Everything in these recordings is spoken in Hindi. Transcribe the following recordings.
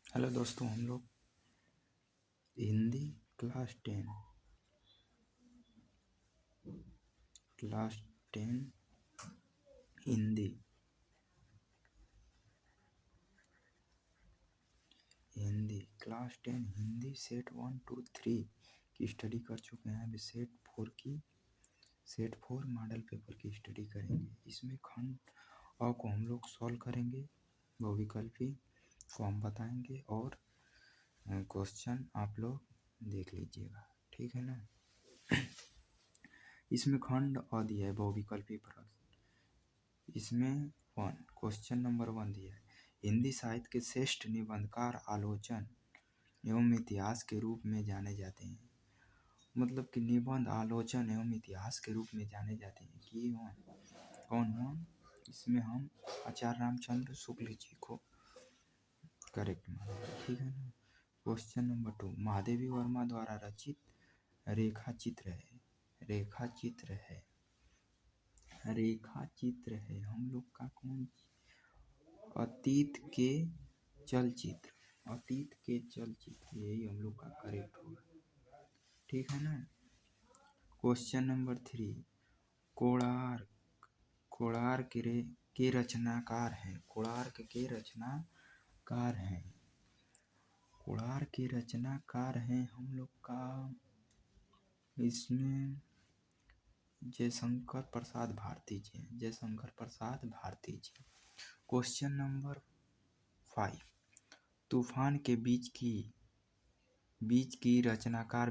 हेलो दोस्तों, हम लोग Hindi class 10 Hindi class 10 Hindi set 1, 2, 3 की स्टडी कर चुके हैं। अभी सेट 4 मॉडल पेपर की स्टडी करेंगे। इसमें खंड अ को हम लोग सॉल्व करेंगे, बहुविकल्पी को हम बताएंगे और क्वेश्चन आप लोग देख लीजिएगा, ठीक है ना। इसमें खंड अ दिया है, बहुविकल्पी प्रश्न। इसमें क्वेश्चन नंबर 1 दिया है, हिंदी साहित्य के श्रेष्ठ निबंधकार आलोचन एवं इतिहास के रूप में जाने जाते हैं। मतलब कि निबंध, आलोचन एवं इतिहास के रूप में जाने जाते हैं कि कौन हुआ। इसमें हम आचार्य रामचंद्र शुक्ल जी को करेक्ट मानेंगे, ठीक है ना। क्वेश्चन नंबर 2, महादेवी वर्मा द्वारा रचित रेखा चित्र है हम लोग का कौन? अतीत के चलचित्र, यही हम लोग का करेक्ट होगा, ठीक है ना। क्वेश्चन नंबर 3, कोणार्क के रचनाकार हैं हम लोग का। इसमें जयशंकर प्रसाद भारती जी। क्वेश्चन नंबर 5, तूफान के बीच की रचनाकार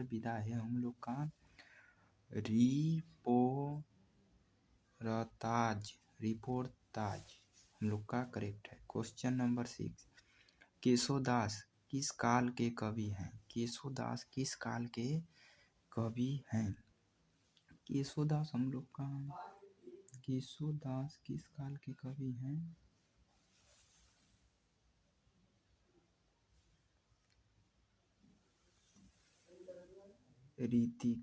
विधा है हम लोग का रिपोर्ताज हम लोग का करेक्ट है। क्वेश्चन नंबर 6, केशोदास किस काल के कवि हैं? केशोदास किस काल के कवि हैं? रीति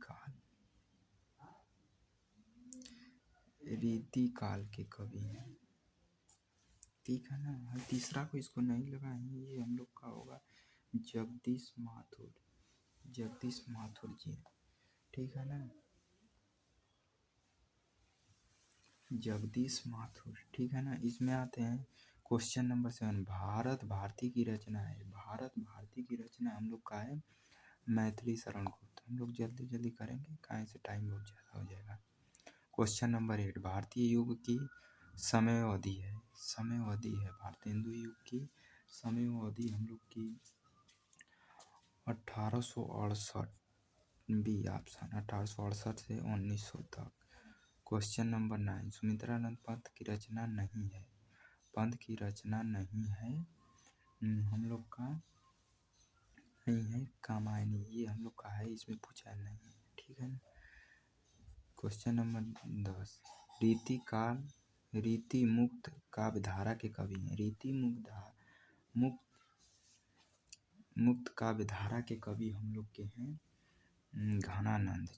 काल के कवि हैं, ठीक है ना। तीसरा को इसको नहीं लगाएंगे, ये हम लोग का होगा जगदीश माथुर जी, ठीक है ना। जगदीश माथुर, ठीक है ना। इसमें आते हैं क्वेश्चन नंबर 7, भारत भारती की रचना हम लोग का है मैथिली शरण गुप्त। हम लोग जल्दी करेंगे, कहाँ से टाइम बहुत ज़्यादा हो जाएगा। क्वेश्चन नंबर 8, भारतीय युग की समयावधि है भारतेंदु युग की समयावधि हम लोग की 1868, बी ऑप्शन, 1868 से 1900 तक। क्वेश्चन नंबर 9, सुमित्रानंद पंत की रचना नहीं है हम लोग का नहीं है कामायनी, ये हम लोग का है, इसमें पूछा नहीं है, ठीक है ना। क्वेश्चन नंबर 10, रीति मुक्त काव्यधारा के कवि हैं। मुक्त काव्यधारा के कवि हम लोग के हैं घनानंद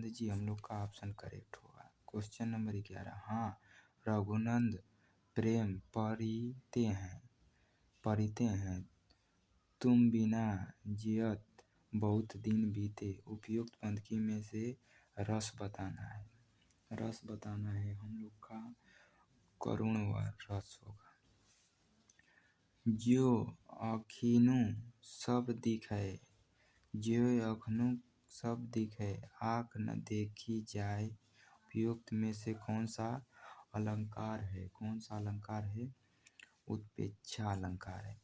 जी हम लोग का ऑप्शन करेक्ट होगा। क्वेश्चन नंबर 11, हाँ रघुनंद प्रेम परिते हैं तुम बिना जियत बहुत दिन बीते। उपयुक्त पंक्ति में से रस बताना है हम लोग का करुण व रस होगा। ज्यो अखिनु सब दिखे आँख न देखी जाए। उपयुक्त में से कौन सा अलंकार है? उत्प्रेक्षा अलंकार है।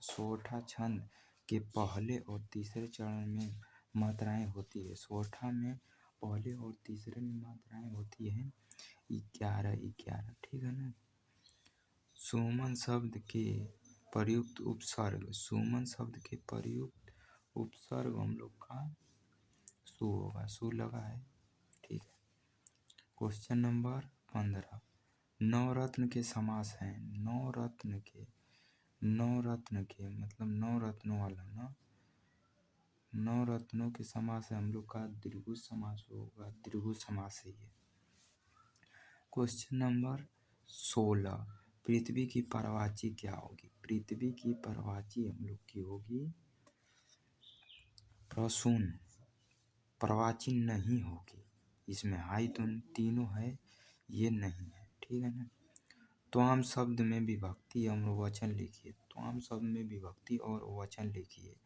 सोठा छंद के पहले और तीसरे चरण में मात्राएं होती है। सोठा में पहले और तीसरे में मात्राएं होती है 11, ठीक है ना। सुमन शब्द के प्रयुक्त उपसर्ग हम लोग का सु होगा, सु लगा है, ठीक है। क्वेश्चन नंबर 15, नवरत्न के समास हैं। नवरत्न के मतलब 9 रत्नों वाला ना, 9 रत्नों के समास है हम लोग का द्विगु समास होगा, द्विगु समास है ये। क्वेश्चन नंबर 16, पृथ्वी की परिवाची क्या होगी? पृथ्वी की परिवाची हम लोग की होगी प्रसून, परिवाची नहीं होगी। इसमें हाई तो तीनों है, ये नहीं है, ठीक है ना। त्वाम शब्द में विभक्ति और वचन लिखिए। त्वाम शब्द में विभक्ति और वचन लिखिए।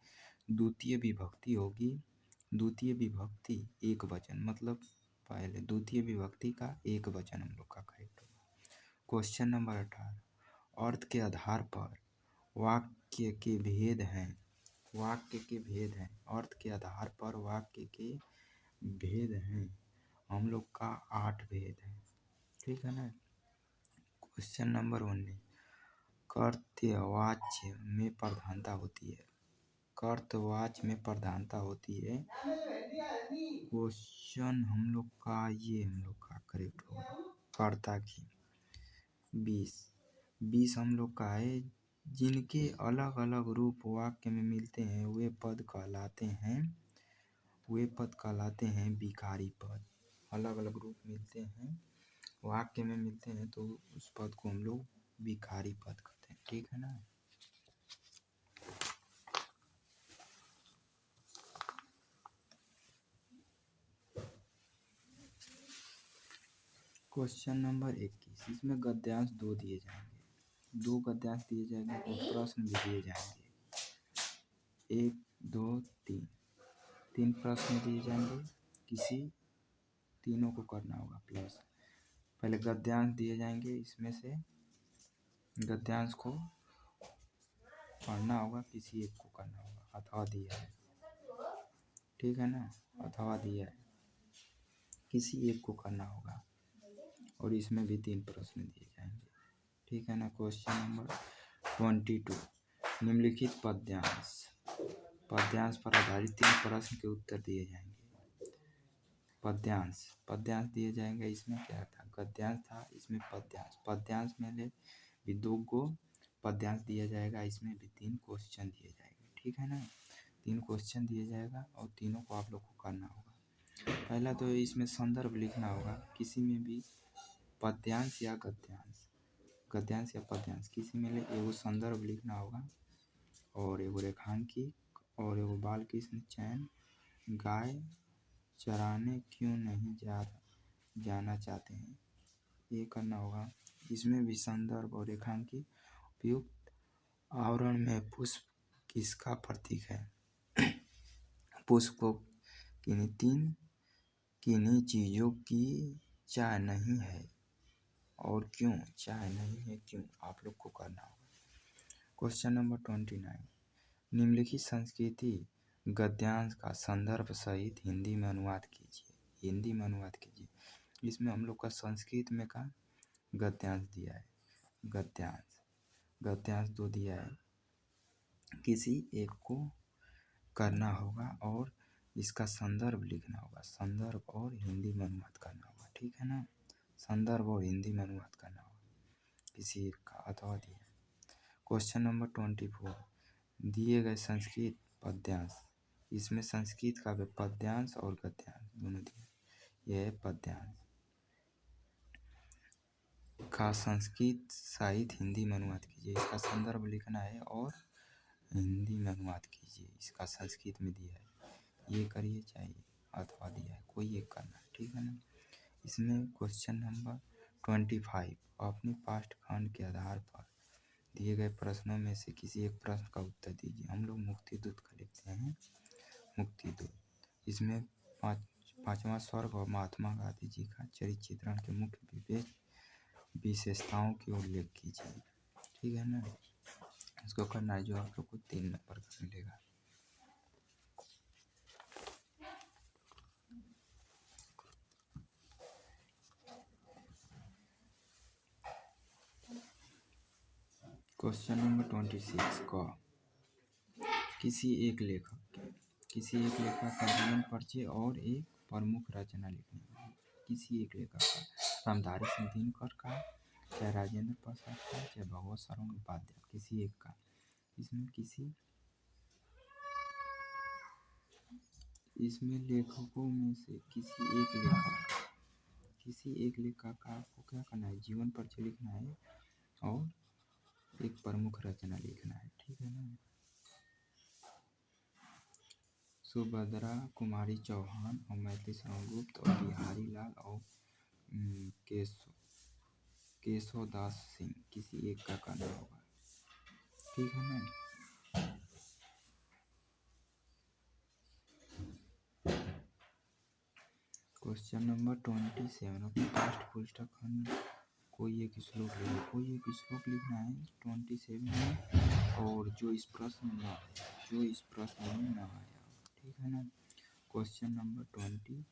द्वितीय विभक्ति होगी, द्वितीय विभक्ति एक वचन, मतलब पहले द्वितीय विभक्ति का एक वचन हम लोग का करेक्ट होगा। क्वेश्चन नंबर 18, अर्थ के आधार पर वाक्य के भेद हैं। वाक्य के भेद हैं, अर्थ के आधार पर वाक्य के भेद हैं हम लोग का 8 भेद है, ठीक है ना। क्वेश्चन नंबर 19, कर्तवाच्य में प्रधानता होती है। कर्तवाच्य में प्रधानता होती है। क्वेश्चन हम लोग का ये हम लोग का करेक्ट होगा कर्ता की। 20 हम लोग का है, जिनके अलग अलग रूप वाक्य में मिलते हैं वे पद कहलाते हैं विकारी पद। अलग अलग रूप मिलते हैं, वाक्य में मिलते हैं तो उस पद को हम लोग विकारी पद कहते हैं, ठीक है ना। क्वेश्चन नंबर 21, इसमें गद्यांश 2 दिए जाएंगे, 2 गद्यांश दिए जाएंगे और प्रश्न भी दिए जाएंगे। 1 2 3, 3 प्रश्न दिए जाएंगे, किसी तीनों को करना होगा प्लस। पहले गद्यांश दिए जाएंगे, इसमें से गद्यांश को पढ़ना होगा, किसी एक को करना होगा, अथवा दिया है, ठीक है ना। अथवा दिया है, किसी एक को करना होगा और इसमें भी 3 प्रश्न दिए जाएंगे, ठीक है ना। क्वेश्चन नंबर 22, निम्नलिखित पद्यांश पर आधारित 3 प्रश्न के उत्तर दिए जाएंगे। पद्यांश दिए जाएंगे, इसमें क्या था, गद्यांश था, इसमें पद्यांश में भी 2 को पद्यांश दिया जाएगा, इसमें भी 3 क्वेश्चन दिए जाएंगे, ठीक है ना। 3 क्वेश्चन दिया जाएगा और तीनों को आप लोग को करना होगा। पहला तो इसमें संदर्भ लिखना होगा, किसी में भी पद्यांश या गद्यांश या पद्यांश किसी में एगो संदर्भ लिखना होगा और एगो रेखांकित और एगो बाल कृष्ण चयन गाय चराने क्यों नहीं जाना चाहते हैं, ये करना होगा। इसमें भी संदर्भ और रेखांकित। उपयुक्त आवरण में पुष्प किसका प्रतीक है? पुष्प को किन्हीं चीज़ों की चाह नहीं है और क्यों चाह नहीं है, क्यों, आप लोग को करना होगा। क्वेश्चन नंबर 29, निम्नलिखित संस्कृति गद्यांश का संदर्भ सहित हिंदी में अनुवाद कीजिए। इसमें हम लोग का संस्कृत में का गद्यांश दिया है, गद्यांश 2 दिया है, किसी एक को करना होगा और इसका संदर्भ लिखना होगा, संदर्भ और हिंदी में अनुवाद करना होगा, ठीक है ना। संदर्भ और हिंदी में अनुवाद करना होगा, किसी एक का अथवा दिया। क्वेश्चन नंबर 24, दिए गए संस्कृत पद्यांश, इसमें संस्कृत का पद्यांश और गद्यांश दोनों दिए, यह है पद्यांश का संस्कृत साहित्य हिंदी में अनुवाद कीजिए, इसका संदर्भ लिखना है और हिंदी में अनुवाद कीजिए, इसका संस्कृत में दिया है, ये करिए चाहिए अथवा दिया है, कोई एक करना है, ठीक है ना। इसमें क्वेश्चन नंबर 25, अपने पाठ्यखंड के आधार पर दिए गए प्रश्नों में से किसी एक प्रश्न का उत्तर दीजिए। हम लोग मुक्तिदूत का लिखते हैं, मुक्तिदूत। इसमें 5वां स्वर्ग और महात्मा गांधी जी का चरित्र चित्रण के मुख्य विशेषताओं की उल्लेख कीजिए, ठीक है ना। इसको करना है, जो आप लोग को 3 नंबर का मिलेगा। क्वेश्चन नंबर 26 का किसी एक लेखक का जीवन परिचय और एक प्रमुख रचना लिखनी है। किसी एक लेखक का, रामधारी सिंह दिनकर का, चाहे राजेंद्र प्रसाद का, चाहे भगवत शरण उपाध्याय, किसी एक का। इसमें लेखकों में से किसी एक लेखक का आपको क्या करना है, जीवन परिचय लिखना है और एक प्रमुख रचना लिखना है, ठीक है ना। सुभद्रा कुमारी चौहान और मैथिली शरण गुप्त और बिहारी लाल और केशव दास सिंह, किसी एक का करना होगा, ठीक है ना। क्वेश्चन नंबर 27, अपने पास्ट पुस्तक खंड कोई एक श्लोक लिखना है 27 में, और जो इस प्रश्न में ना आया, ठीक है ना। क्वेश्चन नंबर 28,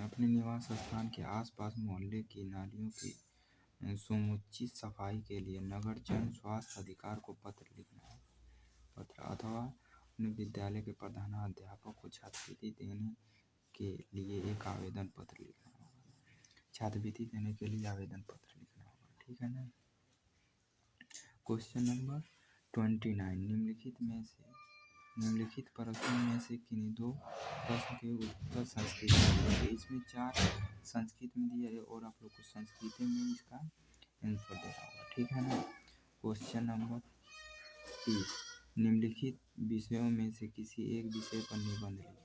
अपने निवास स्थान के आसपास मोहल्ले की नालियों की समुचित सफाई के लिए नगर जन स्वास्थ्य अधिकारी को पत्र लिखना है। पत्र अथवा अपने विद्यालय के प्रधानाध्यापक को छात्रवृत्ति देने के लिए एक आवेदन पत्र लिखना होगा, छात्रवृत्ति देने के लिए आवेदन पत्र लिखना होगा, ठीक है ना। क्वेश्चन नंबर 29, निम्नलिखित प्रश्नों में से किन्हीं दो प्रश्न के उत्तर संस्कृत में दिए। इसमें 4 संस्कृत में दिया है और आप लोग को संस्कृत में इसका आंसर देना होगा, ठीक है ना। क्वेश्चन नंबर 30, निम्नलिखित विषयों में से किसी एक विषय पर निबंध लिखिए।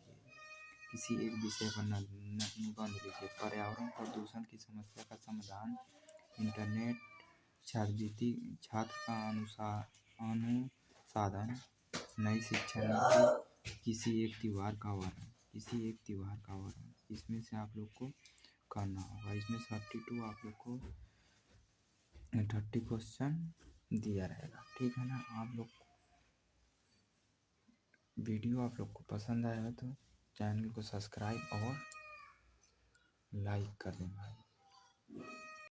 पर्यावरण प्रदूषण की समस्या का समाधान, इंटरनेट, छात्र का अनुसाधन, नई शिक्षा नीति, किसी एक त्योहार का वर्णन, इसमें से आप लोग को करना होगा। इसमें 32 आप लोग को 30 क्वेश्चन दिया रहेगा, ठीक है ना। आप लोग वीडियो आप लोग को पसंद आया तो चैनल को सब्सक्राइब और लाइक कर देना।